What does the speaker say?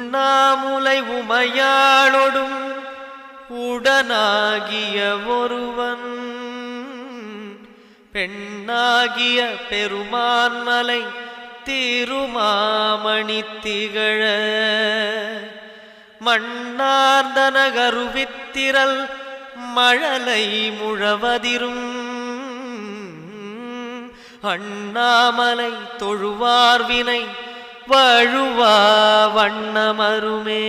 உண்ணாமுலை உமையாளொடும் உடனாகிய ஒருவன் பெண்ணாகிய பெருமான்மலை திருமாமணி திகழ மண்ணார்ந்த நகருவித்திரல் மழலை முழவதிரும் அண்ணாமலை தொழுவார்வினை வழுவா வண்ணமருமே.